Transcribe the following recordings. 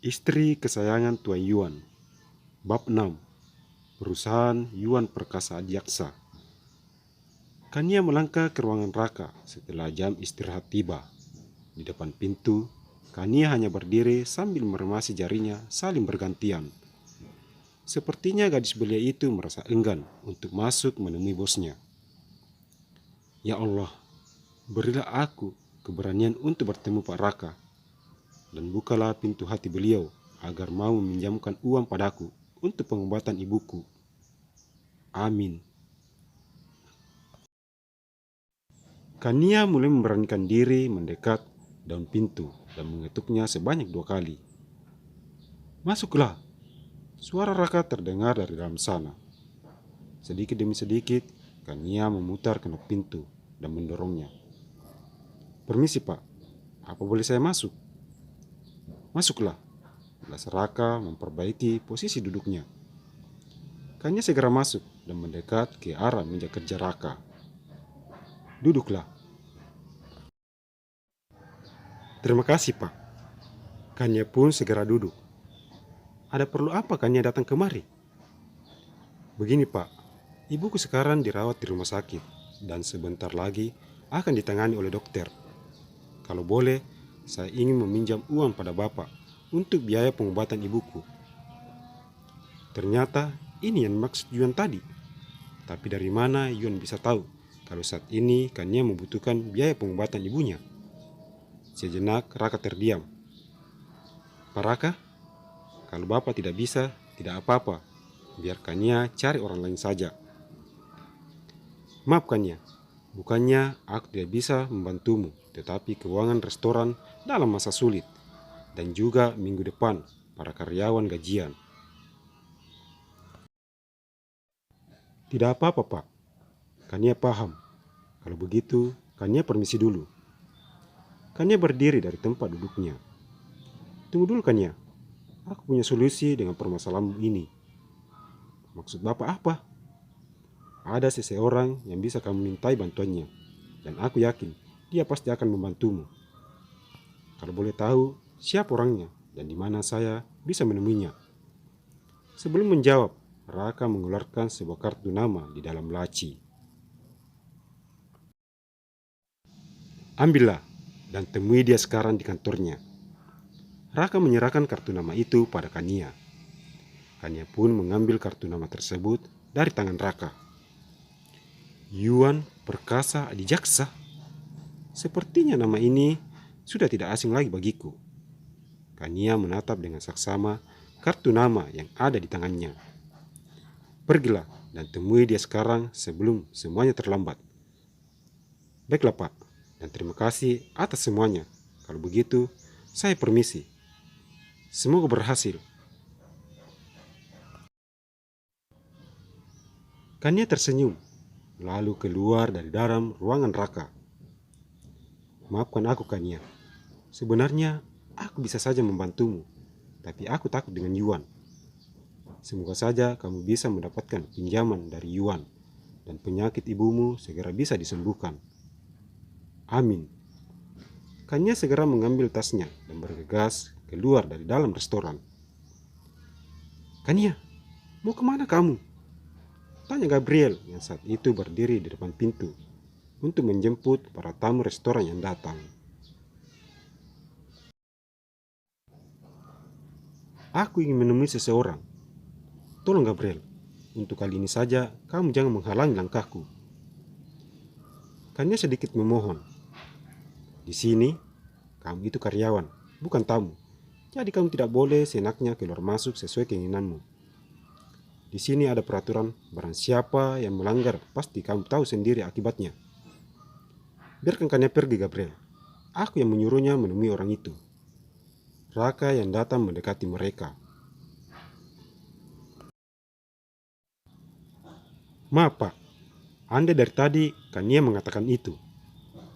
Istri kesayangan Tuan Yuan. Bab 6. Perusahaan Yuan Perkasa Adiaksa. Kania melangkah ke ruangan Raka setelah jam istirahat tiba. Di depan pintu, Kania hanya berdiri sambil meremasi jarinya saling bergantian. Sepertinya gadis belia itu merasa enggan untuk masuk menemui bosnya. Ya Allah, berilah aku keberanian untuk bertemu Pak Raka, dan bukalah pintu hati beliau agar mau meminjamkan uang padaku untuk pengobatan ibuku. Amin. Kania mulai memberanikan diri mendekat daun pintu dan mengetuknya sebanyak 2 kali. Masuklah, suara Raka terdengar dari dalam sana. Sedikit demi sedikit, Kania memutar kenop pintu dan mendorongnya. Permisi Pak, apa boleh saya masuk? Masuklah, ulas Raka memperbaiki posisi duduknya. Kania segera masuk dan mendekat ke arah meja kerja Raka. Duduklah. Terima kasih Pak. Kania pun segera duduk. Ada perlu apa Kania datang kemari? Begini Pak, ibuku sekarang dirawat di rumah sakit dan sebentar lagi akan ditangani oleh dokter. Kalau boleh, saya ingin meminjam uang pada Bapak untuk biaya pengobatan ibuku. Ternyata ini yang maksud Yuan tadi. Tapi dari mana Yuan bisa tahu kalau saat ini Kania membutuhkan biaya pengobatan ibunya? Sejenak Raka terdiam. Pak Raka, kalau Bapak tidak bisa, tidak apa-apa. Biar Kania cari orang lain saja. Maaf Kania, bukannya aku tidak bisa membantumu, tetapi keuangan restoran dalam masa sulit. Dan juga minggu depan para karyawan gajian. Tidak apa-apa Pak, Kania paham. Kalau begitu, Kania permisi dulu. Kania berdiri dari tempat duduknya. Tunggu dulu Kania, aku punya solusi dengan permasalahanmu ini. Maksud Bapak apa? Ada seseorang yang bisa kamu mintai bantuannya, dan aku yakin dia pasti akan membantumu. Kalau boleh tahu siapa orangnya dan di mana saya bisa menemuinya. Sebelum menjawab, Raka mengeluarkan sebuah kartu nama di dalam laci. Ambillah dan temui dia sekarang di kantornya. Raka menyerahkan kartu nama itu pada Kania. Kania pun mengambil kartu nama tersebut dari tangan Raka. Yuan Perkasa Adijaksa. Sepertinya nama ini sudah tidak asing lagi bagiku. Kania menatap dengan saksama kartu nama yang ada di tangannya. Pergilah dan temui dia sekarang sebelum semuanya terlambat. Baiklah Pak, dan terima kasih atas semuanya. Kalau begitu, saya permisi. Semoga berhasil. Kania tersenyum, lalu keluar dari dalam ruangan Raka. Maafkan aku Kania. Sebenarnya aku bisa saja membantumu, tapi aku takut dengan Yuan. Semoga saja kamu bisa mendapatkan pinjaman dari Yuan dan penyakit ibumu segera bisa disembuhkan. Amin. Kania segera mengambil tasnya dan bergegas keluar dari dalam restoran. Kania, mau kemana kamu? Tanya Gabriel yang saat itu berdiri di depan pintu untuk menjemput para tamu restoran yang datang. Aku ingin menemui seseorang. Tolong Gabriel, untuk kali ini saja kamu jangan menghalangi langkahku. Kania sedikit memohon. Di sini, kamu itu karyawan, bukan tamu. Jadi kamu tidak boleh seenaknya keluar masuk sesuai keinginanmu. Di sini ada peraturan, barang siapa yang melanggar pasti kamu tahu sendiri akibatnya. Biarkan Kania pergi Gabriel. Aku yang menyuruhnya menemui orang itu. Raka yang datang mendekati mereka. Maaf Pak, Anda dari tadi Kania mengatakan itu.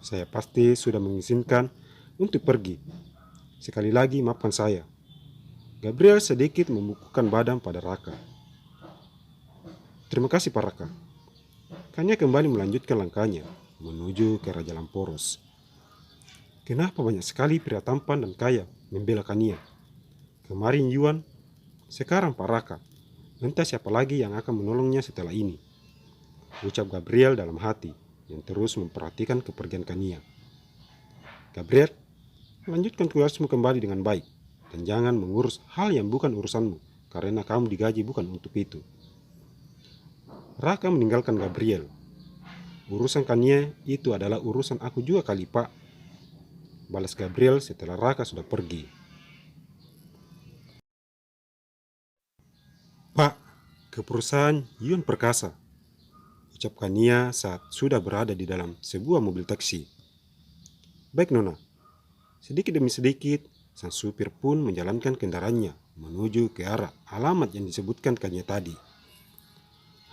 Saya pasti sudah mengizinkan untuk pergi. Sekali lagi maafkan saya. Gabriel sedikit membukukan badan pada Raka. Terima kasih Pak Raka. Kania kembali melanjutkan langkahnya menuju ke Raja Lamporos. Kenapa banyak sekali pria tampan dan kaya membela Kania? Kemarin Yuan, sekarang Pak Raka. Entah siapa lagi yang akan menolongnya setelah ini, ucap Gabriel dalam hati yang terus memperhatikan kepergian Kania. Gabriel, lanjutkan tugasmu kembali dengan baik dan jangan mengurus hal yang bukan urusanmu karena kamu digaji bukan untuk itu. Raka meninggalkan Gabriel. Urusan Kania itu adalah urusan aku juga kali Pak, balas Gabriel setelah Raka sudah pergi. Pak, ke perusahaan Yuan Perkasa, ucap Kania saat sudah berada di dalam sebuah mobil taksi. Baik Nona, sedikit demi sedikit sang supir pun menjalankan kendaraannya menuju ke arah alamat yang disebutkan Kania tadi.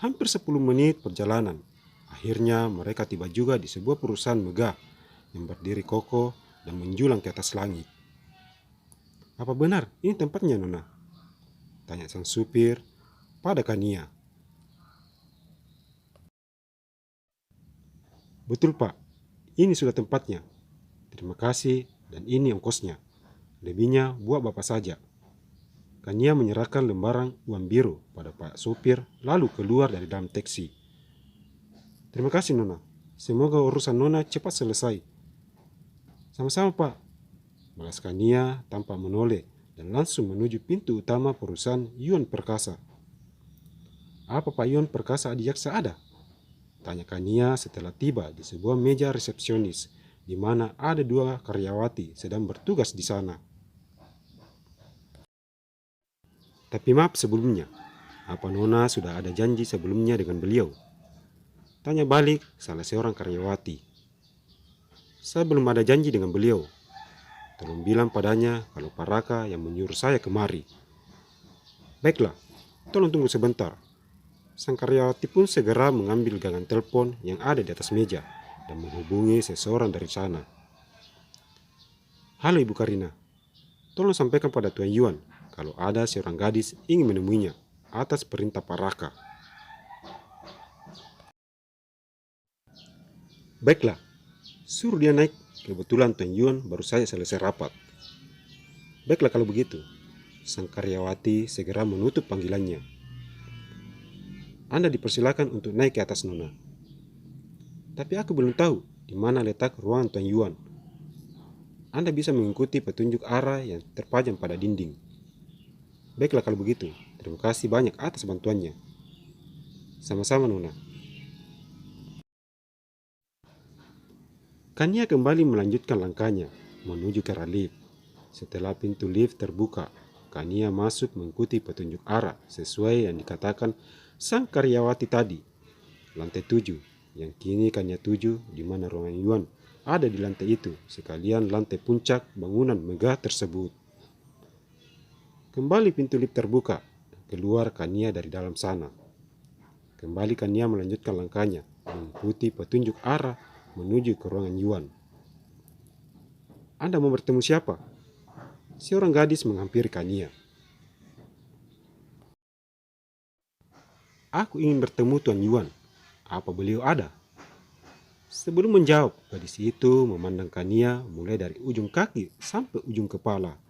Hampir 10 menit perjalanan, akhirnya mereka tiba juga di sebuah perusahaan megah yang berdiri kokoh dan menjulang ke atas langit. Apa benar ini tempatnya Nona? Tanya sang supir pada Kania. Betul Pak, ini sudah tempatnya. Terima kasih dan ini ongkosnya. Lebihnya buat Bapak saja. Kania menyerahkan lembaran uang biru pada Pak supir lalu keluar dari dalam taksi. Terima kasih Nona, semoga urusan Nona cepat selesai. Sama-sama Pak, balas Kania tanpa menoleh dan langsung menuju pintu utama perusahaan Yuan Perkasa. Apa Pak Yuan Perkasa Adiaksa ada? Tanya Kania setelah tiba di sebuah meja resepsionis di mana ada 2 karyawati sedang bertugas di sana. Tapi maaf sebelumnya, apa Nona sudah ada janji sebelumnya dengan beliau? Tanya balik salah seorang karyawati. Saya belum ada janji dengan beliau. Tolong bilang padanya kalau Pak Raka yang menyuruh saya kemari. Baiklah, tolong tunggu sebentar. Sang karyawati pun segera mengambil gagang telepon yang ada di atas meja dan menghubungi seseorang dari sana. Halo Ibu Karina, tolong sampaikan pada Tuan Yuan kalau ada seorang gadis ingin menemuinya atas perintah Pak Raka. Baiklah, suruh dia naik. Kebetulan Tuan Yuan baru saja selesai rapat. Baiklah kalau begitu. Sang karyawati segera menutup panggilannya. Anda dipersilakan untuk naik ke atas Nona. Tapi aku belum tahu di mana letak ruangan Tuan Yuan. Anda bisa mengikuti petunjuk arah yang terpajang pada dinding. Baiklah kalau begitu. Terima kasih banyak atas bantuannya. Sama-sama Nona. Kania kembali melanjutkan langkahnya menuju ke arah lift. Setelah pintu lift terbuka, Kania masuk mengikuti petunjuk arah sesuai yang dikatakan sang karyawati tadi. Lantai 7, yang kini Kania tuju di mana ruangan Yuan ada di lantai itu, sekalian lantai puncak bangunan megah tersebut. Kembali pintu lift terbuka, keluar Kania dari dalam sana. Kembali Kania melanjutkan langkahnya, mengikuti petunjuk arah menuju ke ruangan Yuan. Anda mau bertemu siapa? Seorang gadis menghampiri Kania. Aku ingin bertemu Tuan Yuan. Apa beliau ada? Sebelum menjawab, gadis itu memandang Kania mulai dari ujung kaki sampai ujung kepala.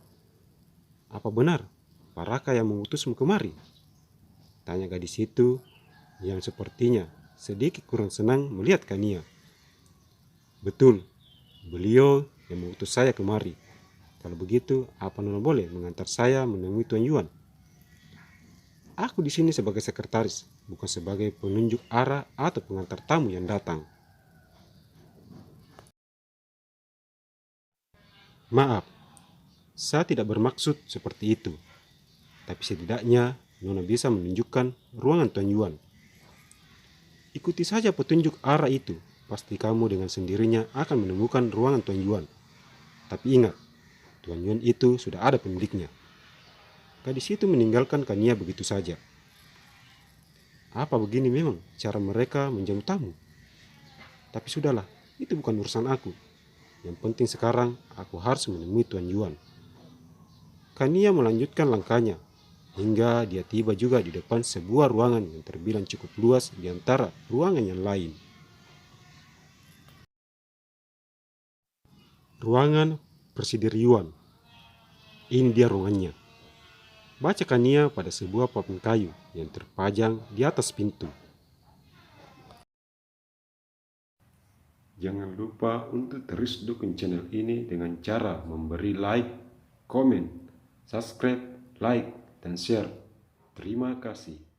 Apa benar Pak Raka yang mengutusmu kemari? Tanya gadis itu yang sepertinya sedikit kurang senang melihat Kania. Betul, beliau yang mengutus saya kemari. Kalau begitu, apa Nona boleh mengantar saya menemui Tuan Yuan? Aku di sini sebagai sekretaris, bukan sebagai penunjuk arah atau pengantar tamu yang datang. Maaf, saya tidak bermaksud seperti itu. Tapi setidaknya Nona bisa menunjukkan ruangan Tuan Yuan. Ikuti saja petunjuk arah itu, pasti kamu dengan sendirinya akan menemukan ruangan Tuan Yuan. Tapi ingat, Tuan Yuan itu sudah ada pemiliknya. Gadis itu meninggalkan Kania begitu saja. Apa begini memang cara mereka menjamu tamu? Tapi sudahlah, itu bukan urusan aku. Yang penting sekarang aku harus menemui Tuan Yuan. Kania melanjutkan langkahnya hingga dia tiba juga di depan sebuah ruangan yang terbilang cukup luas di antara ruangan yang lain. Ruangan Presidir Yuan. Ini dia ruangannya. bacakan ia pada sebuah papan kayu yang terpajang di atas pintu. Jangan lupa untuk terus dukung channel ini dengan cara memberi like, komen, subscribe, like, dan share. Terima kasih.